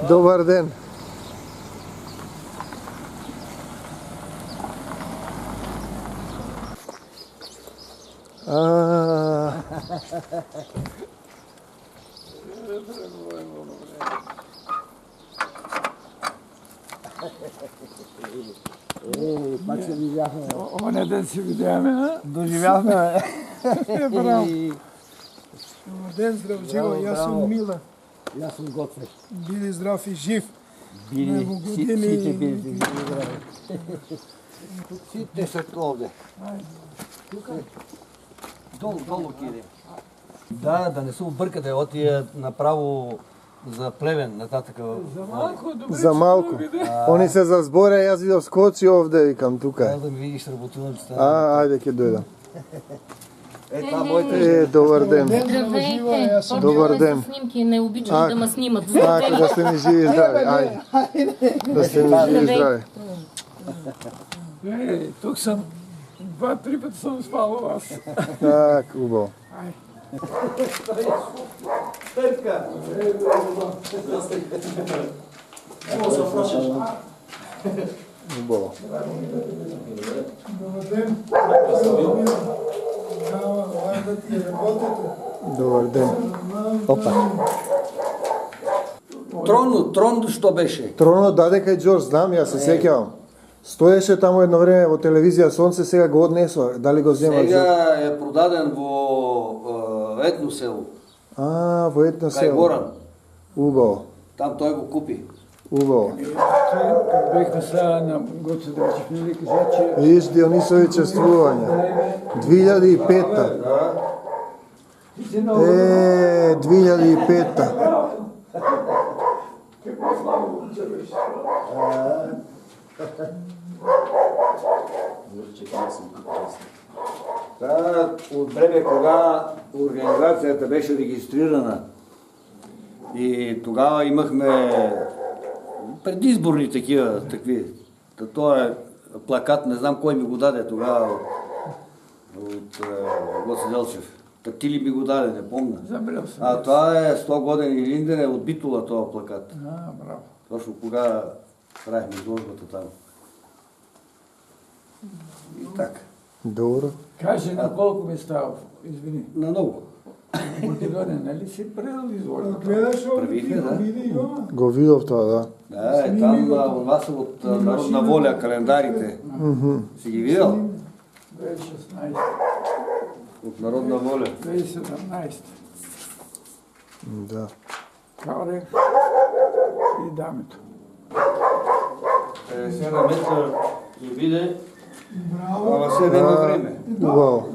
Добър ден. Пак се видяхме. Оня ден се видяхме, а? Доживяхме. Браво. Ден, здрав, живо, аз съм Мила. Аз съм Готве. Биди здрав и жив. Били, години. сите били здрави. Сите са овде. Долу киде. Да не се объркате, отия направо за Плевен, нататък. За малко, добре. За малко. Они се зазборя, аз видов скочи овде, викам тука. Трябва да ми видиш работилницата. Айде ке дойда. Това моите. Добър ден. Здравейте! Добър ден. Снимки не обичам да ме снимат. Да сте ми живи и здрави. Айде. Да сте ми живи и здрави. Тук съм 2-3 пъти съм спал аз. Так, хубаво. Хубаво. Добър ден. Да ти работите. Добър ден. Опа. Трон що беше? Троно даде кај Джордж, знам, јас се сеќавам. Стоеше таму едно време во телевизија Сонце, сега го однесува. Дали го земат? Сега е продаден во Етно село. Во едно Кај село. Горан. Убаво. Там той го купи. Убаво. Как бехме сега на Гоце Драчев, нали каза, че Виж Дионисови чествувања. 2005-та. 2005-та. какво слава момче беше. От време, кога организацията беше регистрирана и тогава имахме предизборни такви. Той е плакат, не знам кой ми го даде тогава от Гоце Делчев. Ти ли ми го даде, не помня. Забрал съм. Това е 100 години Илиндене от Битола, този плакат. Браво. Точно кога правихме изложбата там. И така. Добро. Каже на колко ми става, извини. На много. Македония, нали си правил изложба? Правихме, да. Го видов това, да. Да, там това са от Народна воля, календарите. Си ги видел? 2016. От Народна воля. 2017. Да. Каре и дамето. 7 метра ги виде, ама се няма време. Убаво.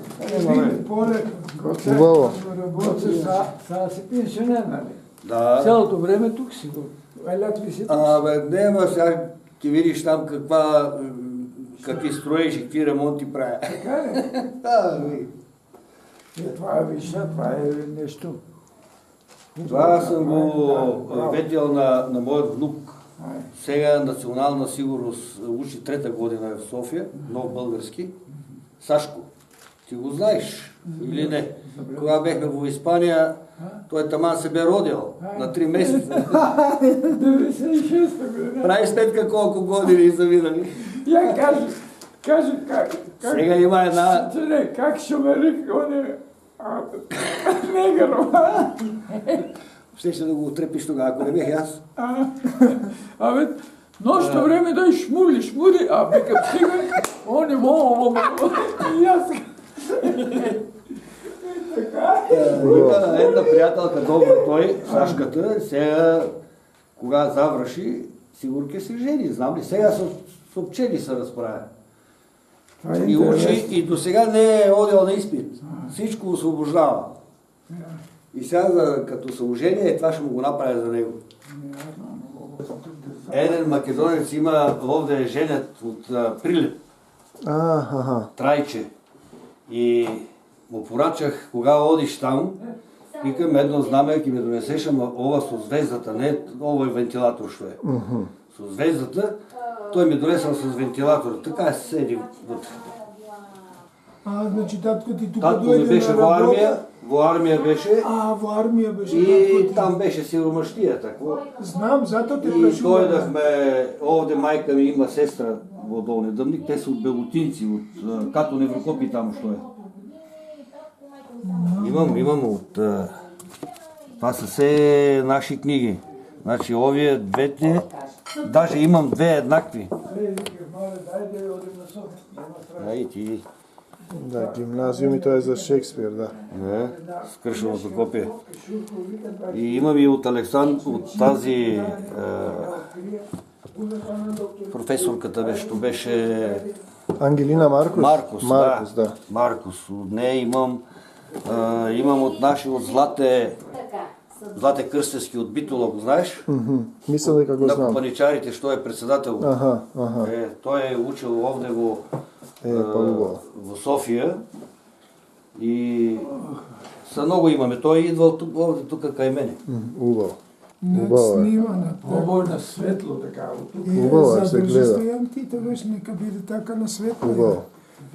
Гоце, Убаво. Гоце, сега си пенсионер, нали? Да. Цялото време тук си го. Елят ви си тук. Нема сега ти видиш там какви строежи, какви ремонти правя. Така ли? Да, Това е виша, това е нещо. това съм го видял на моят внук. Сега национална сигурност учи 3-та година в София, нов български. Сашко, ти го знаеш или не? Кога бехме в Испания, той таман се бе родил на 3 месеца. 96-та година. Прави сметка колко години са минали. Я кажи как. Сега има една... Не, как ще ме река, он е... Негър, Ще да го отрепиш тогава, ако не бех аз. Абе, нощно време да шмули, а викам стига, он е мога, и аз. Една приятелка, добра той, Сашката, сега, кога завърши, сигурно се жени, знам ли, сега с обчени се разправя. И учи, и до сега не е ходил на изпит. Всичко освобождава. И сега, като съложение, това ще му го направя за него. Един македонец има овде женят от Прилеп. Трайче. И му порачах, кога одиш там, викам едно знаме, ки ме донесеш, ама ова со звездата, не овој вентилатор што е. Со звездата, той ми донесъл с вентилатор. Така седи вътре. Значи татко ти тук Татко ми дойде беше на во работа. армия, во армия беше Во армия беше татко и ти. там беше сиромаштија, тако. Знам, зато те И прашувам. дојдахме, овде мајка ми има сестра во Долни Дъбник, те се од Белутинци, од Като Неврокопи таму што е. Имам од... Това са се наши книги. Значи овие двете, даже имам две еднакви. Ај ти, Да, гимназиум и тоа е за Шекспир, да. не, скршеното копие. И имам и от от тази професорката беше, што беше Ангелина Маркус? Маркус, Маркус, да. Маркус. От нея имам от нашиот Злате Крстевски од Битола, го знаеш? Мислам дека го На знам. копаничарите, што е председател. Аха. Тој е учил овде Па убаво. во Софија и са многу имаме. Тој идвал овде тука кај мене. Убаво. Над Убаво е. снимана. Ovo je na svetlo, така, от тук. Убаво е, се гледа. Стоян ти виж, нека биде така на светло. Убаво.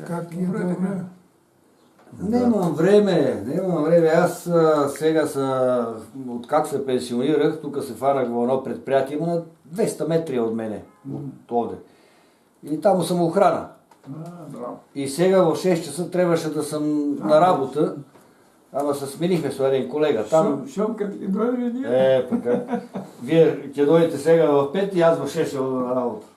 Как е добре. Немам време. Аз сега од как се пенсионирах, тука се фанах во едно предприятие, има на 200 метри од мене, од овде. И таму сам охрана. Браво. И сега во 6 часа требаше да сам на работа, ама се сменихме со еден колега. Там Шомкът ли дойде ние? така. Вие ќе дојдете сега во 5 и аз во 6 ќе одам на работа.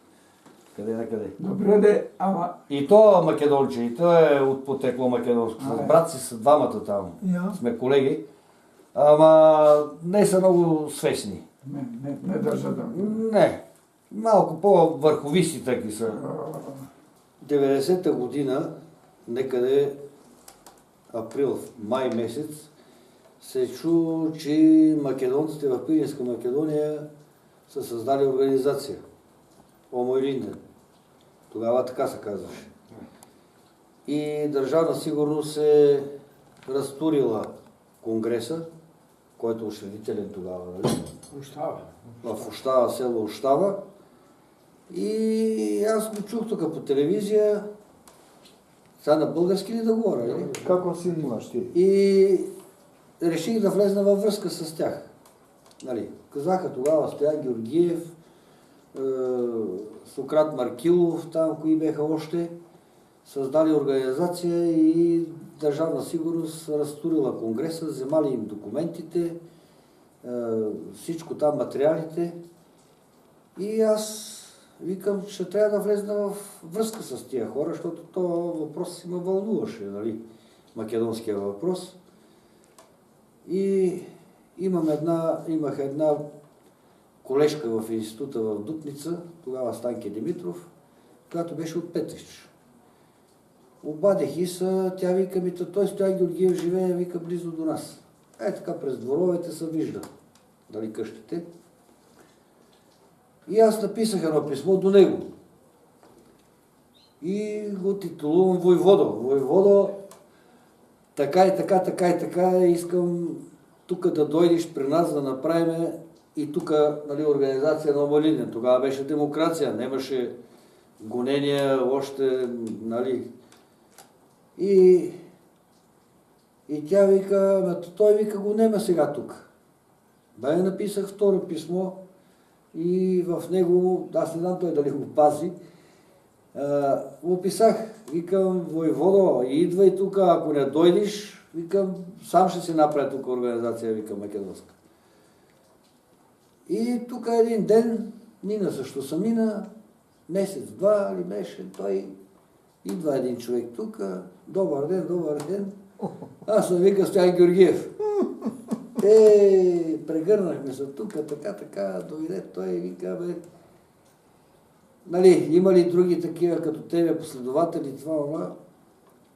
Къде? Добре де, ама И то македонче, и то е од потекло македонско. С брат си са двамата таму. Ja. Сме колеги. Ама не са многу свесни. не държа да ми. Не. Малко по-върховисти таки са. 90-та година, некъде април, май месец, се чу, че македонците в Пиринска Македония са създали организация. Омо Илинден. Тогава така се казваше. И Държавна сигурност е разтурила Конгреса, който е учредителен тогава, нали? Остава. В Ощава, село Ощава. И аз го чух тук по телевизия. Сега на български ли да говоря, или? Како си имаш ти? И реших да влезна във връзка с тях. Нали, казаха тогава Стоян Георгиев, Сократ Маркилов, там кои беха още, създали организация и Държавна сигурност разтурила Конгреса, вземали им документите, всичко там, материалите. И аз викам, ще трябва да влезна в връзка с тия хора, защото този въпрос си ме вълнуваше, нали? Македонския въпрос. И имах една колежка в института в Дупница, тогава Станке Димитров, която беше от Петрич. Обадих и са, тя вика ми, той Стоян Георгиев живее, вика, близо до нас. Така през дворовете се вижда, дали къщите. И аз написах едно писмо до него. И го титулувам Войводо. Войводо, така и така, искам тук да дойдеш при нас да направим и тук, нали, организация на Омалинен. Тогава беше демокрация, нямаше гонения още, нали. И тя вика, той вика, го нема сега тук. Бе, написах второ писмо и в него, аз не знам той дали го пази, описах, викам, Войводо, идвай тук, ако не дойдеш, викам, сам ще си направя тук организация, викам, македонска. И тук един ден, мина също са мина, месец-два ли беше, той идва един човек тук, добър ден. Аз съм вика Стоян Георгиев. Прегърнахме се тук, така, дойде той и вика, бе, нали, има ли други такива като тебе последователи, това.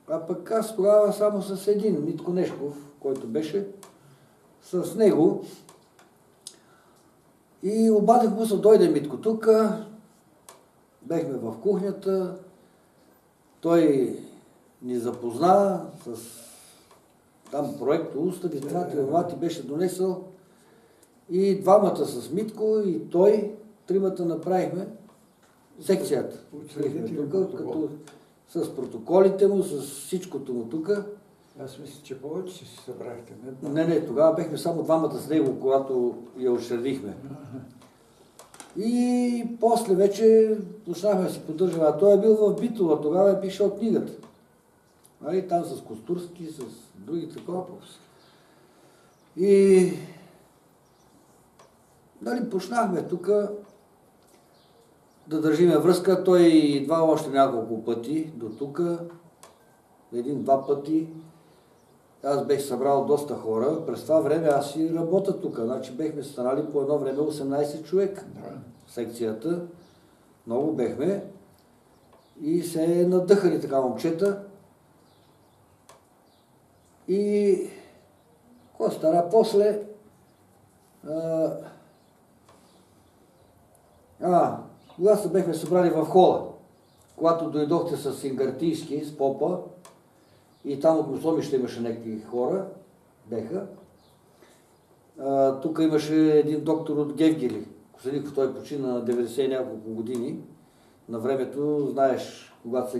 А пък аз тогава само с един, Митко Нешков, който беше, с него. И обадих му се, дойде Митко тук, бехме в кухнята, той ни запозна с там проекто Устав и това ти беше донесъл. И двамата с Митко и той, тримата направихме секцията. Като с протоколите му, с всичкото му тук. Аз мисля, че повече си събрахте. Не, тогава бехме само двамата с него, когато я учредихме. И после вече почнахме да си поддържаме. А той е бил в Битола, тогава е пишел книгата. Нали, там с Костурски, с други такова. И нали, почнахме тук да държиме връзка. Той идва още няколко пъти до тук. Един-два пъти. Аз бех събрал доста хора. През това време аз си работя тук. Значи бехме станали по едно време 18 човека. Секцията. Много бехме. И се надъхали така момчета. И какво стара? После когато се бехме събрали в хола, когато дойдохте с Сингартийски, с попа, и там от Мусомище имаше някакви хора, беха. Тук имаше един доктор от Гевгели. Костадинов, той почина на 90 и няколко години. На времето, знаеш, когато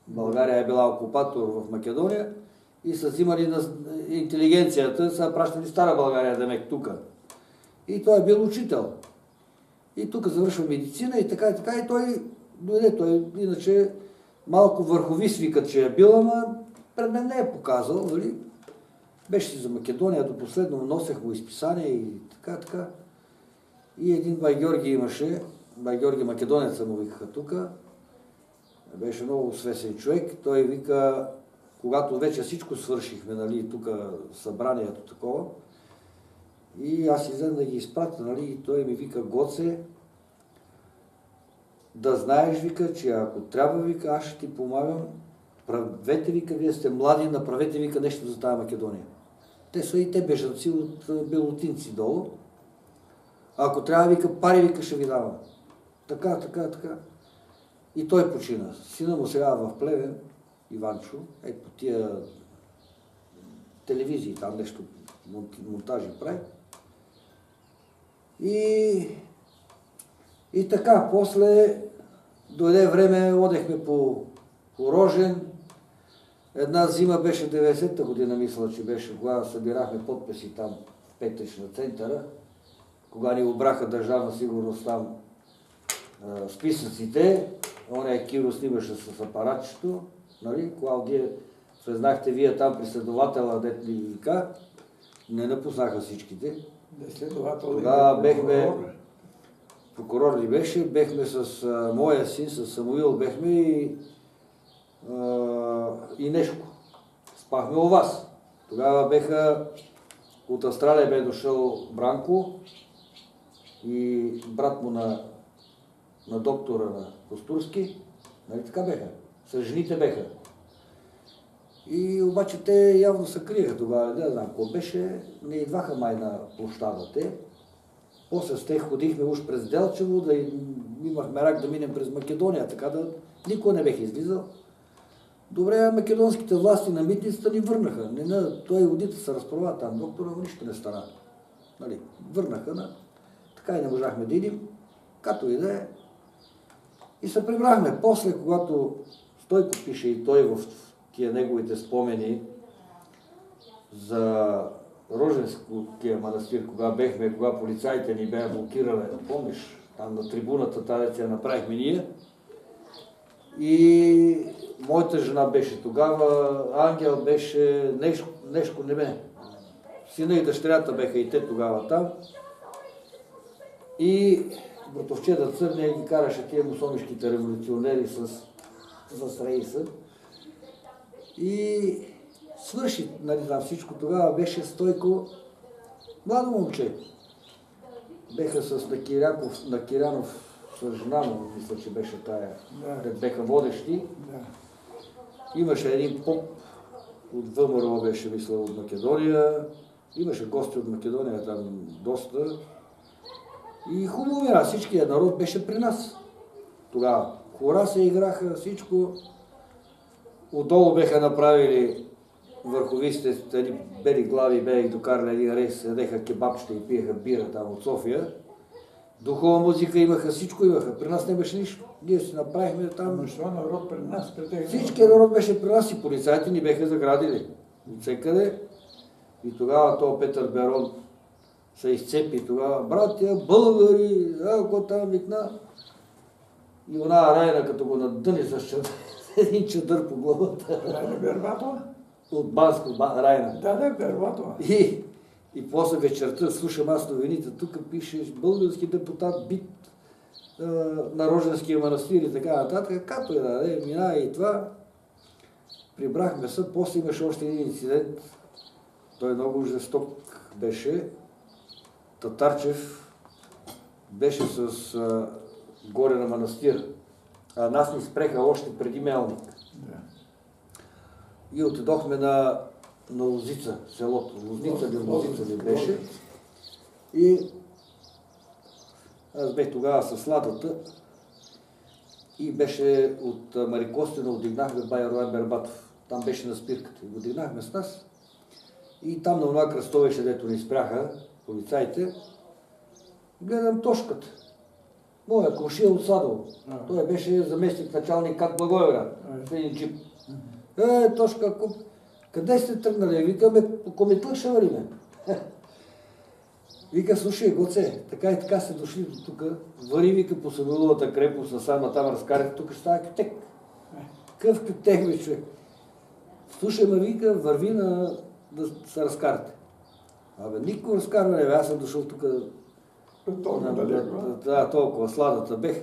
България е била окупатор в Македония и са взимали на интелигенцията, са пращали Стара България да мек тук. И той е бил учител. И тук завършва медицина и така, и той дойде. Той иначе малко върховист викат, че е бил, ама пред мен не е показал, нали? Беше си за Македония, до последно носех му изписания и така. И един бай Георги имаше, бай Георги Македонеца му викаха тук. Беше много свесен човек. Той вика, когато вече всичко свършихме, нали, тук събранието такова, и аз излезам да ги изпратя, нали, и той ми вика, Гоце, да знаеш, вика, че ако трябва, вика, аз ще ти помагам, правете, вика, вие сте млади, направете, вика, нещо за тази Македония. Те са и те бежанци от белотинци долу. А ако трябва, вика, пари, вика, ще ви давам. Така. И той почина. Сина му сега в Плевен, Иванчо, по тия телевизии, там нещо монтажи прави. И така, после дойде време, одехме по Рожен. Една зима беше 90-та година, мисля, че беше, когато събирахме подписи там в Петрич на центъра, кога ни обраха държавна сигурност там списъците. Оня Киро снимаше с апаратчето, нали? Клаудия, съзнахте вие там при следователя, дет ли вика, не напуснаха всичките. Тогава бехме, прокурор ли беше, бехме с моя син, с Самуил бехме и Нешко. Спахме у вас. Тогава беха, от Австралия бе дошъл Бранко и брат му на доктора на Костурски. Нали така беха? С жените беха. И обаче те явно се криеха тогава, не знам какво беше, не идваха май на площада те. После с тях ходихме уж през Делчево, да имахме рак да минем през Македония, така да никой не бех излизал. Добре, македонските власти на митницата ни върнаха. Той водите се разправя там, доктора, нищо не стана. Нали, върнаха, така и не можахме да идем, като и да е. И се прибрахме. После, когато Стойко пише и той в тия неговите спомени за Роженския манастир, кога полицаите ни бяха блокирали, помниш, там на трибуната, тази я направихме ние. И моята жена беше тогава, Ангел беше, Нешко не бе. Сина и дъщерята беха и те тогава там. И братовчета Църния ги караше тия мусомишките революционери с рейса. И свърши, нали, там всичко. Тогава беше Стойко, младо момче. Беха с Накирянов, с жена му, мисля, че беше тая, беха водещи. Имаше един поп от ВМРО, беше, мисля, от Македония. Имаше гости от Македония там доста. И хубаво мира, всичкият народ беше при нас. Тогава хора се играха, всичко. Отдолу беха направили върховистите, тези бели глави, бех докарали един рейс, седеха кебабчета и пиеха бира там от София. Духова музика имаха, всичко имаха. При нас не беше нищо. Ние си направихме там. Ама що народ пред нас, пред тях? Всички народ беше при нас и полицайите ни беха заградили. От всекъде. И тогава то Петър Берон се изцепи тогава. Братя, българи, ако там викна. И она Райна, като го надъни с един чадър по главата. Райна Бербатова? От Банско, Райна. Да, Бербатова. И после вечерта слушам аз новините. Тук пише български депутат бит на Роженския манастир и така нататък. Като мина и това. Прибрахме се. После имаше още един инцидент. Той много жесток беше. Татарчев беше с горе на манастир. А нас ни спреха още преди Мелник. Да. И отидохме на Лозица, селото. Лозица ли беше. И аз бех тогава с Ладата и беше от Марикостина, отдигнахме бай Роян Бербатов. Там беше на спирката. И го дигнахме с нас. И там на това кръстовище, дето ни спряха полицаите, гледам Тошката. Моя комшия от Садово. Той беше заместник началник КАТ Благоевград. В един джип. Тошка, къде сте тръгнали? Викаме, по Комитлък ще вариме. Вика, слушай, Гоце, така и така сте дошли до тук. Вари, вика, по Самуиловата крепост, насама там разкарах, тук ще става кютек. Къв кютек, бе, човек. Слушай, ма вика, върви да се разкарате. Абе, никога разкарване, бе, аз съм дошъл тук. Да, толкова сладата бех.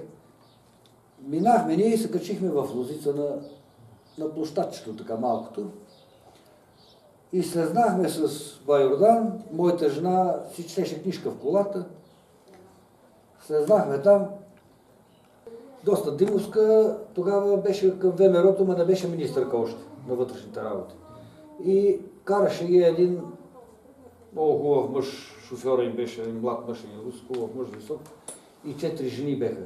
Минахме ние и се качихме в Лозица на площадчето, така малкото. И слезнахме с Байордан, моята жена си четеше книжка в колата. Слезнахме там. Доста димовска, тогава беше към ВМРО-то, но не беше министърка още на вътрешните работи. И караше ги един много хубав мъж, шофьора им беше, един млад мъж, един рус, хубав мъж, висок. И 4 жени беха.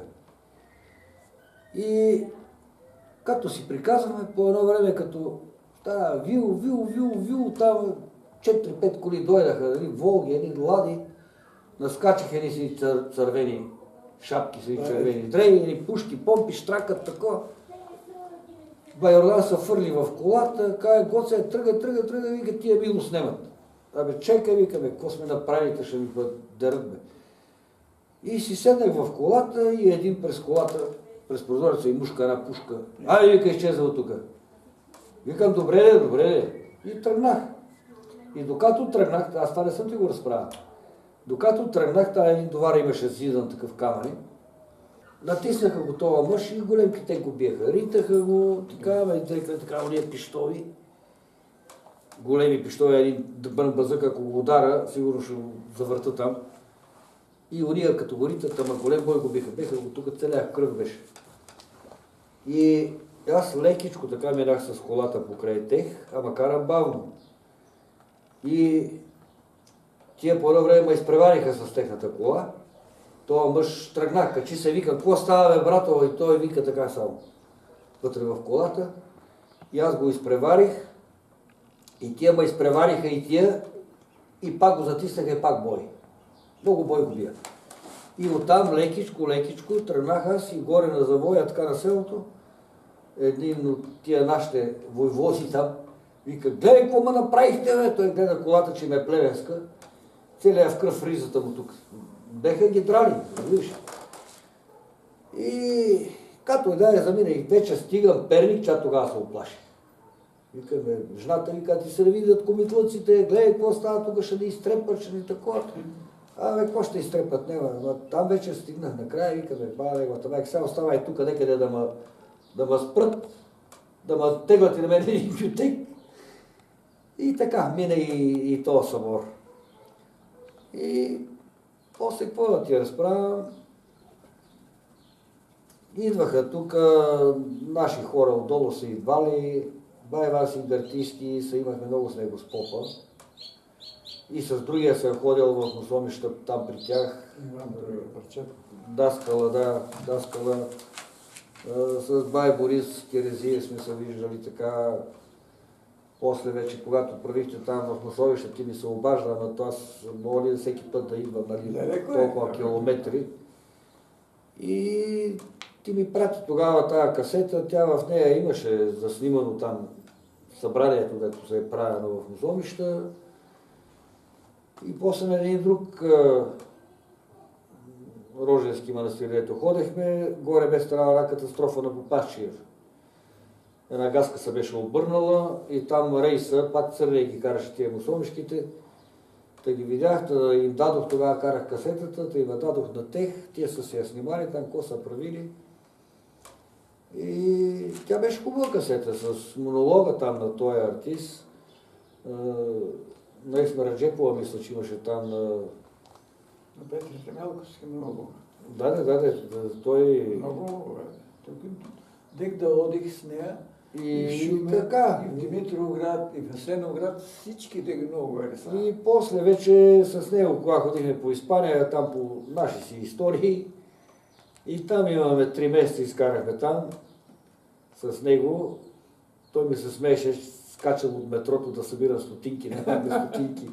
И като си приказваме, по едно време, като вил, там 4-5 коли дойдаха, Волги, едни лади, наскачиха едни си цървени шапки, си червени дрени, едни пушки, помпи, штракат, тако. Байордан се фърли в колата, каже, Гоце, тръга, вика, тия ми го снемат. Абе, чекай, викаме, какво сме направили, ще ми дърт, бе. И си седнах в колата и един през колата, през прозореца и мушка една пушка. Айде, вика, изчезва от тук. Викам, добре. И тръгнах. И докато тръгнах, аз това не съм ти го разправил. Докато тръгнах, тази един товар имаше зидан такъв камъни. Натиснаха го това мъж и големките го биеха. Ритаха го, така, уния пиштови. Големи пиштови, един дъбън базък, ако го удара, сигурно ще го завърта там. И уния като го ритат, ама голем бой го биха. Беха го тук, целях кръв беше. И аз лекичко така минах с колата покрай тех, ама карам бавно. И тия по едно време ме изпревариха с техната кола. Това мъж тръгнах, качи се, вика, какво става, бе, брато? И той вика така само. Вътре в колата. И аз го изпреварих. И тия ме изпревариха и тия. И пак го затиснаха и пак бой. Много бой го бия. И оттам лекичко тръгнах аз и горе на завоя, така на селото. Един от тия нашите войвози там вика, гледай какво ме направихте, бе? Той гледа колата, че ме е плевенска. Целият в кръв ризата му тук. Беха ги драли, виж. И като замина и вече стигам Перник, чак тогава се оплаши. Викаме, жената вика, ти се видят комитлъците, гледай какво става тук, ще ни изтрепат, ще ни такова. Абе, какво ще изтрепат? Няма. Там вече стигнах накрая, викаме, бе, сега оставай тук некъде да ме спрат, да ме теглят и на мен един кютек. И така, мина и този събор. И после какво да ти разправям? Идваха тук, наши хора отдолу са идвали, бай Васи Гартийски, имахме много с него с попа. И с другия се е ходил в Мусомища там при тях. Даскала. С бай Борис Керезия сме се виждали така. После вече, когато правихте там в Мусомища, ти ми се обажда, но аз моля всеки път да идва, нали, толкова километри. И ти ми прати тогава тази касета, тя в нея имаше заснимано там събранието, дето се е правено в Музомища. И после на един друг Роженски манастир, дето ходехме, горе бе станала една катастрофа на Попасчиев. Една газка се беше обърнала и там рейса, пак църне ги караше тия мусомишките. Та ги видях, да им дадох, тогава карах касетата, та им я дадох на тех, тия са се я снимали, там какво са правили. И тя беше хубава касета, с монолога там на този артист. На Есма Раджепова, мисля, че имаше там на... На Петър Темелковски много. Да, той... Много, дек да одих с нея. И така. И в Димитровград, и в Асеновград, всички те много хареса. И после вече с него, когато ходихме по Испания, там по наши си истории, и там имаме 3 месеца, изкарахме там с него. Той ми се смееше, скачам от метрото да събирам стотинки, нямаме стотинки.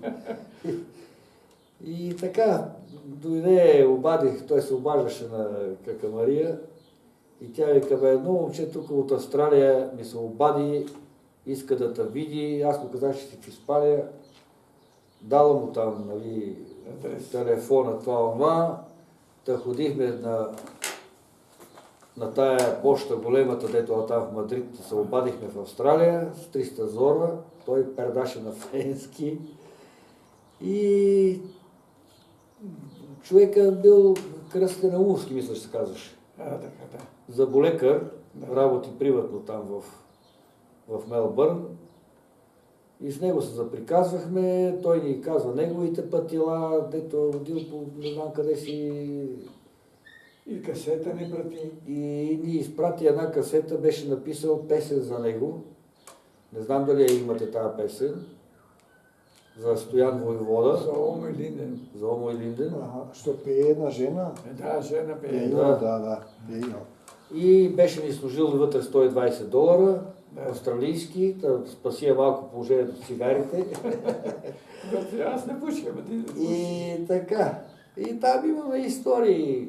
И така, дойде, обадих, той се обаждаше на Кака Мария и тя вика, бе, едно момче тук от Австралия ми се обади, иска да те види, аз му казах, че си в Испания, дала му там, нали, телефона, това, та ходихме на тая поща големата, дето там в Мадрид, се обадихме в Австралия с 300 зора, той предаше на френски и човека бил Кръстен Наумовски, мисля, че се казваше. Така, да. Заболекар, работи приватно там в Мелбърн. И с него се заприказвахме, той ни казва неговите пътила, дето е водил по не знам къде си. И касета ни прати. И ни изпрати една касета, беше написал песен за него. Не знам дали я имате тази песен. За Стоян Войвода. За Омо и Линден. За Омо и Линден. Što pее една жена? Да, жена пее. Да, пее. И беше ни служил вътре $120, Да. австралийски, да спаси малко положението с цигарите. Аз не пуша, ама ти не пушиш. И така. И там имаме истории.